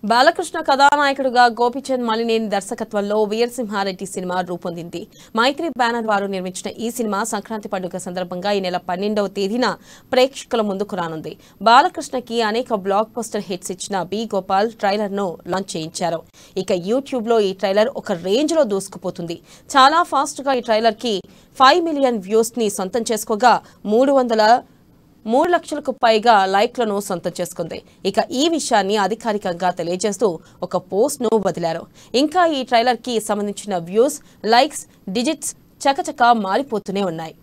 బాలకృష్ణ కథానాయకుడుగా గోపీచంద్ మలినేని దర్శకత్వంలో వీరసింహారెడ్డి సినిమా రూపొందింది. మైత్రి బ్యానర్ వారు నిర్మించిన ఈ సినిమా సంక్రాంతి పండుగ సందర్భంగా ఈ నెల 12వ తేదీన ప్రేక్షకుల ముందుకు రానుంది. బాలకృష్ణకి అనేక బ్లాక్ బస్టర్ హిట్స్ ఇచ్చిన బి గోపాల్ ట్రైలర్ ను లాంచ్ చేయించారు. ఇక యూట్యూబ్ లో ఈ ట్రైలర్ ఒక రేంజ్ లో దూసుకుపోతుంది. చాలా ఫాస్ట్ గా ఈ ట్రైలర్ కి 5 మిలియన్ వ్యూస్ ని సొంతం చేసుకోగా 3 లక్షలకు పైగా లైక్లను సొంతం చేసుకుంది. ఇక ఈ విషయాన్ని అధికారికంగా తెలియజేస్తూ ఒక పోస్ట్ ను వదిలారు. ఇంకా ఈ ట్రైలర్ కి సంబంధించిన వ్యూస్, లైక్స్, డిజిట్స్ చకచకా మారిపోతూనే ఉన్నాయి.